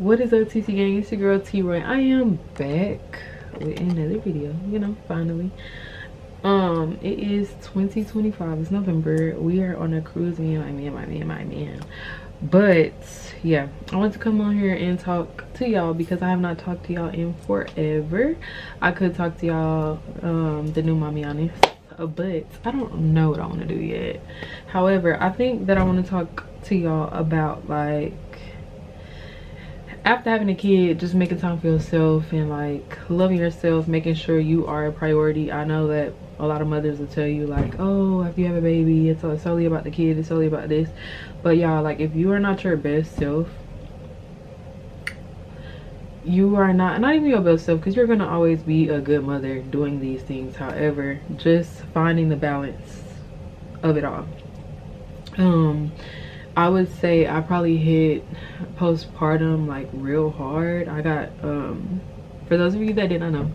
What is up, TT gang? It's your girl T-Roy. I am back with another video, finally. It is 2025. It's November. We are on a cruise, me and my man. But yeah, I want to come on here and talk to y'all because I have not talked to y'all in forever. I could talk to y'all the new mommy honest, but I don't know what I want to do yet. However, I think that I want to talk to y'all about, like, after having a kid, just making time for yourself and like loving yourself, making sure you are a priority. I know that a lot of mothers will tell you, like, oh, if you have a baby, it's only about the kid, it's only about this. But y'all, like, if you are not your best self, you are not even your best self, because you're gonna always be a good mother doing these things. However, just finding the balance of it all. I would say I probably hit postpartum like real hard. I got for those of you that did not know,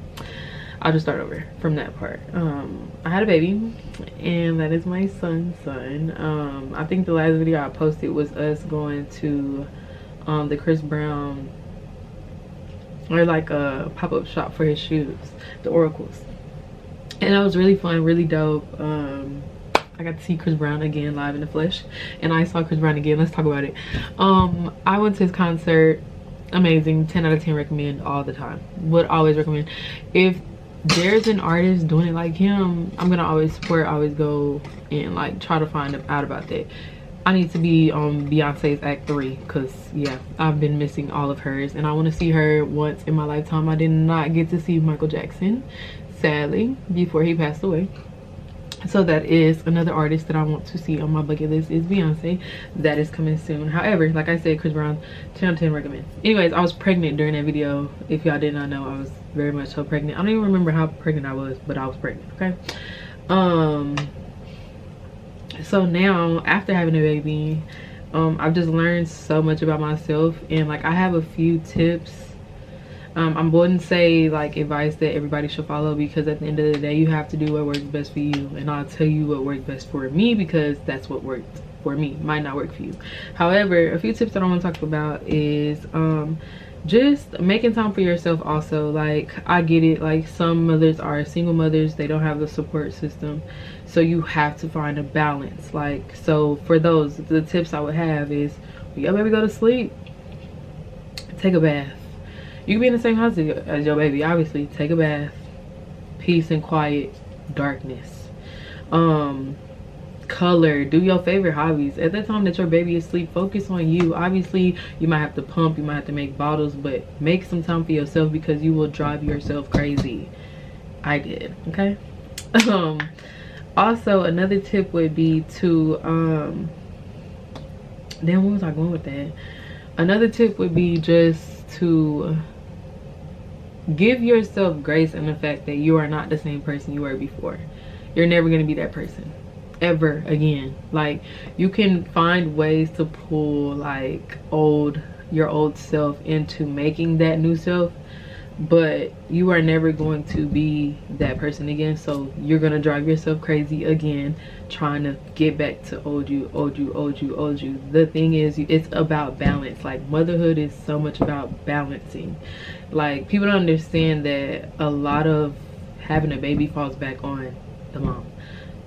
I'll just start over from that part. I had a baby, and that is my son's son. I think the last video I posted was us going to the Chris Brown, or like a pop-up shop for his shoes, the Oracles, and that was really fun, really dope. I got to see Chris Brown again live in the flesh, and I saw Chris Brown again. Let's talk about it. I went to his concert. Amazing. 10 out of 10 recommend all the time. Would always recommend. If there's an artist doing it like him, I'm gonna always support, always go and like try to find out about that. I need to be on Beyonce's Act 3 because yeah, I've been missing all of hers, and I want to see her once in my lifetime. I did not get to see Michael Jackson, sadly, before he passed away. So that is another artist that I want to see on my bucket list, is Beyonce. That is coming soon. However, like I said, Chris Brown, 10 out of 10 recommend. Anyways, I was pregnant during that video. If y'all did not know, I was very much so pregnant. I don't even remember how pregnant I was, but I was pregnant, okay? So now, after having a baby, I've just learned so much about myself, and like I have a few tips. I wouldn't say like advice that everybody should follow, because at the end of the day, you have to do what works best for you, and I'll tell you what worked best for me because that's what worked for me. Might not work for you. However, a few tips that I want to talk about is just making time for yourself also. Like, I get it, like some mothers are single mothers, they don't have the support system, so you have to find a balance. Like, so for those, the tips I would have is, when your baby go to sleep, take a bath. You can be in the same house as your baby, obviously. Take a bath. Peace and quiet. Darkness. Color. Do your favorite hobbies. At the time that your baby is asleep, focus on you. Obviously, you might have to pump, you might have to make bottles, but make some time for yourself, because you will drive yourself crazy. I did, okay? Also, another tip would be to, damn, where was I going with that? Another tip would be just to give yourself grace in the fact that you are not the same person you were before. You're never going to be that person ever again. Like, you can find ways to pull like your old self into making that new self, but you are never going to be that person again. So you're gonna drive yourself crazy again trying to get back to old you. The thing is, it's about balance. Like, motherhood is so much about balancing. Like, people don't understand that a lot of having a baby falls back on the mom.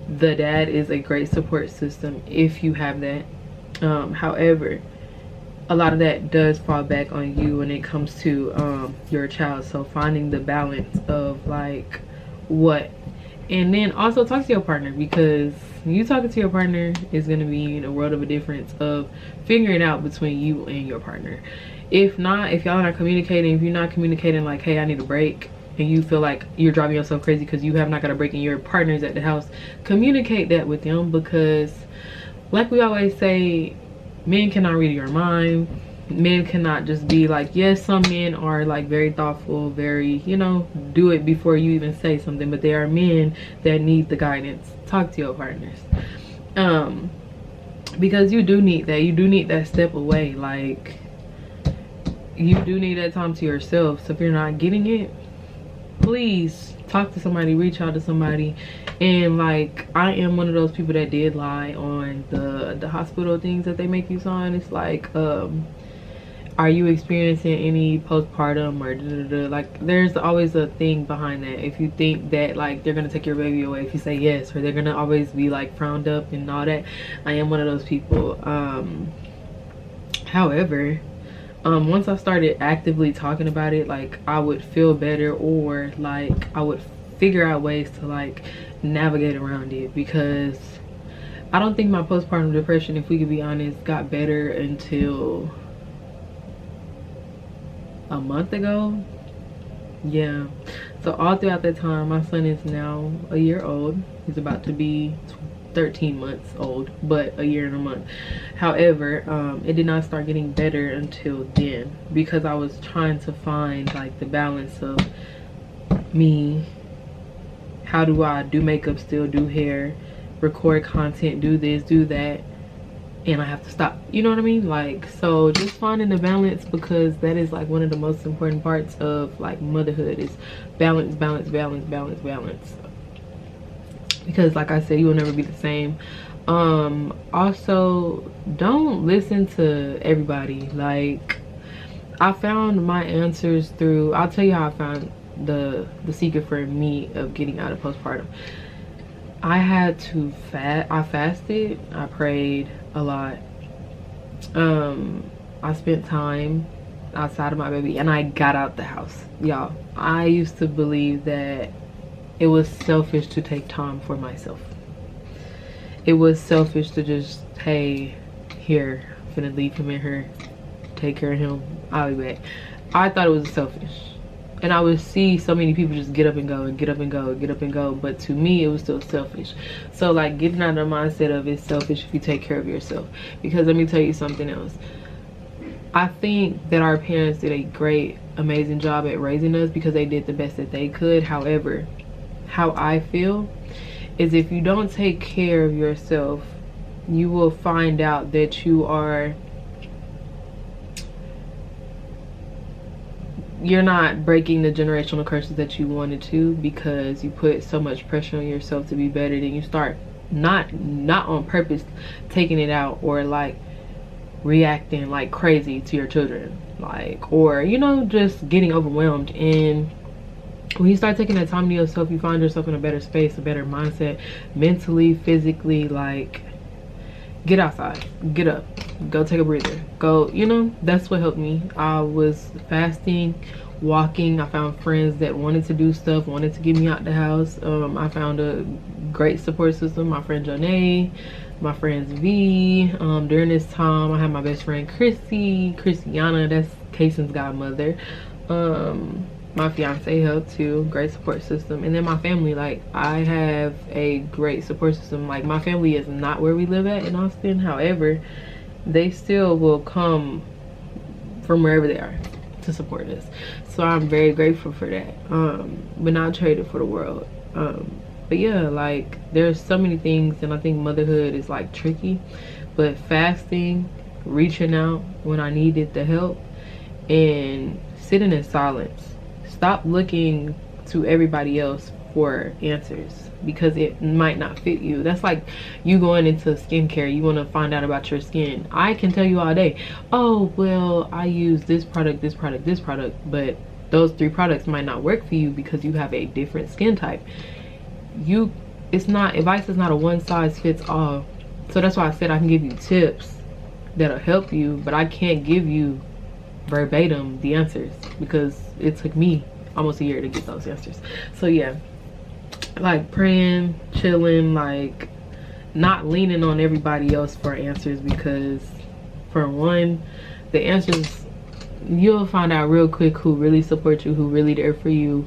The dad is a great support system if you have that. However, a lot of that does fall back on you when it comes to your child. So finding the balance of like what, and then also talk to your partner, because you talking to your partner is going to be in a world of a difference of figuring out between you and your partner. If not, if y'all are not communicating, if you're not communicating like, hey, I need a break, and you feel like you're driving yourself crazy because you have not got a break and your partner's at the house, communicate that with them, because like we always say, men cannot read your mind. Men cannot just be like, yes, some men are like very thoughtful, very, do it before you even say something, but there are men that need the guidance. Talk to your partners, because you do need that. You do need that step away. Like, you do need that time to yourself. So if you're not getting it, please talk to somebody, reach out to somebody. And like, I am one of those people that did lie on the hospital things that they make you sign. It's like are you experiencing any postpartum or like there's always a thing behind that. If you think that like they're gonna take your baby away if you say yes, or they're gonna always be like frowned up and all that. I am one of those people. However, once I started actively talking about it, like I would feel better, or like I would figure out ways to like navigate around it, because I don't think my postpartum depression, if we could be honest, got better until a month ago. Yeah, so all throughout that time, my son is now a year old. He's about to be 13 months old, but a year and a month. However, it did not start getting better until then, because I was trying to find like the balance of me. How do I do makeup, still do hair, record content, do this, do that, and I have to stop, you know what I mean? Like, so just finding the balance, because that is like one of the most important parts of like motherhood, is balance, balance, balance, balance, balance. Because like I said, you will never be the same. Also, don't listen to everybody. Like, I found my answers through, I'll tell you how I found the secret for me of getting out of postpartum. I had to I fasted, I prayed a lot, I spent time outside of my baby, and I got out the house. Y'all, I used to believe that it was selfish to take time for myself. It was selfish to just, hey, here, I'm finna leave him in here, take care of him, I'll be back. I thought it was selfish. And I would see so many people just get up and go and get up and go and get up and go, but to me it was still selfish. So like, getting out of the mindset of it's selfish if you take care of yourself. Because let me tell you something else, I think that our parents did a great, amazing job at raising us, because they did the best that they could. However, how I feel is, if you don't take care of yourself, you will find out that you're not breaking the generational curses that you wanted to, because you put so much pressure on yourself to be better. Then you start not on purpose taking it out, or like reacting like crazy to your children, like, or you know, just getting overwhelmed. And when you start taking that time to yourself, you find yourself in a better space, a better mindset, mentally, physically. Like, get outside, get up, go take a breather, go, you know. That's what helped me. I was fasting, walking. I found friends that wanted to do stuff, wanted to get me out the house. I found a great support system, my friend Janae, my friends V. During this time, I had my best friend Christiana, that's Kaysen's godmother. My fiance helped too, great support system. And then my family, like, I have a great support system. Like, my family is not where we live at in Austin, however, they still will come from wherever they are to support us. So I'm very grateful for that. But not traded for the world. But yeah, like, there's so many things, and I think motherhood is like tricky, but fasting, reaching out when I needed the help, and sitting in silence. Stop looking to everybody else for answers, because it might not fit you. That's like you going into skincare, you want to find out about your skin. I can tell you all day, oh well, I use this product, this product, this product, but those 3 products might not work for you because you have a different skin type. Advice is not a one size fits all. So that's why I said I can give you tips that'll help you, but I can't give you verbatim the answers, because it took me almost a year to get those answers. So yeah, like praying, chilling, like not leaning on everybody else for answers, because for one, the answers, you'll find out real quick who really support you, who really there for you,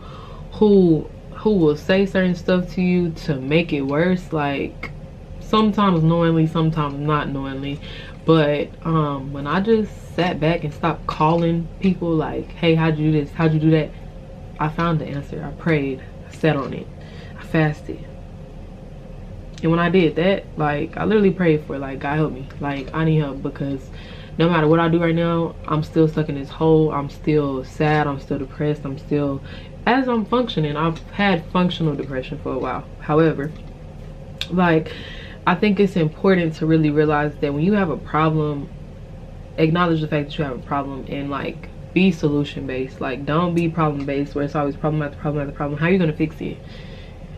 who will say certain stuff to you to make it worse, like sometimes knowingly, sometimes not knowingly. But when I just sat back and stopped calling people like, hey, how'd you do this, how'd you do that, I found the answer. I prayed, I sat on it, I fasted. And when I did that, like, I literally prayed for, like, God help me, like, I need help, because no matter what I do right now, I'm still stuck in this hole. I'm still sad, I'm still depressed, I'm still, as I'm functioning, I've had functional depression for a while. However, like, I think it's important to really realize that when you have a problem, acknowledge the fact that you have a problem and like be solution based. Like don't be problem based where it's always problem after problem after problem. How are you gonna fix it?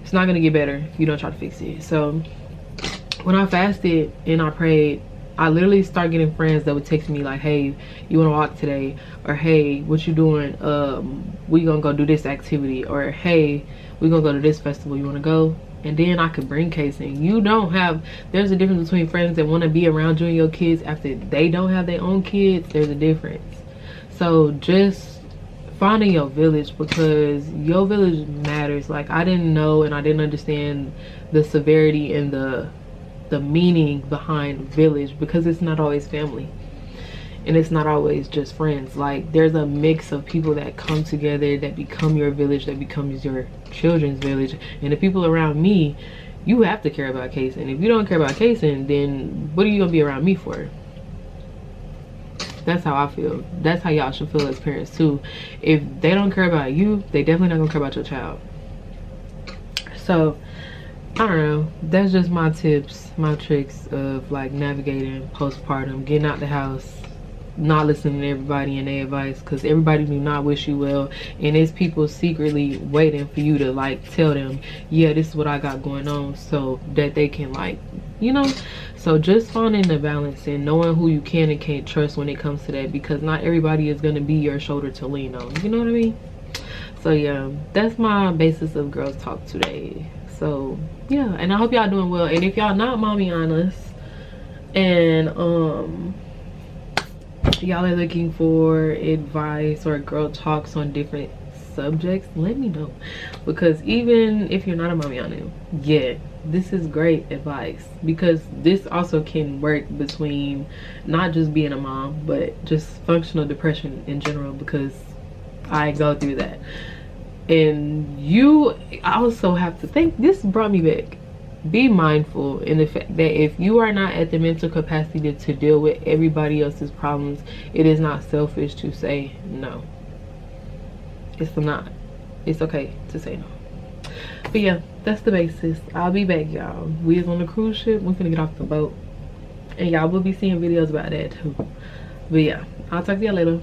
It's not gonna get better if you don't try to fix it. So when I fasted and I prayed, I literally start getting friends that would text me like, hey, you want to walk today? Or hey, what you doing? We gonna go do this activity. Or hey, we gonna go to this festival, you want to go? And then I could bring casing. You don't have, there's a difference between friends that want to be around you and your kids after they don't have their own kids. There's a difference. So just finding your village, because your village matters. Like I didn't know and I didn't understand the severity and the meaning behind village, because it's not always family and it's not always just friends. Like there's a mix of people that come together that become your village, that becomes your children's village. And the people around me, you have to care about Kason. If you don't care about Kason, then what are you gonna be around me for? That's how I feel. That's how y'all should feel as parents too. If they don't care about you, they definitely not gonna care about your child. So I don't know, that's just my tips, my tricks of like navigating postpartum, getting out the house, not listening to everybody and their advice, because everybody do not wish you well, and there's people secretly waiting for you to like tell them, yeah, this is what I got going on, so that they can like, you know. So just finding the balance and knowing who you can and can't trust when it comes to that, because not everybody is going to be your shoulder to lean on, you know what I mean? So yeah, that's my basis of girls talk today. So yeah, and I hope y'all doing well. And if y'all not mommy honest and y'all are looking for advice or girl talks on different subjects, let me know, because even if you're not a mommy honest, yeah, this is great advice, because this also can work between not just being a mom but just functional depression in general, because I go through that. And you also have to think, this brought me back, be mindful in the fact that if you are not at the mental capacity to deal with everybody else's problems, it is not selfish to say no. It's not. It's okay to say no. But yeah, that's the basis. I'll be back, y'all. We is on the cruise ship. We're gonna get off the boat, and y'all will be seeing videos about that too. But yeah, I'll talk to y'all later.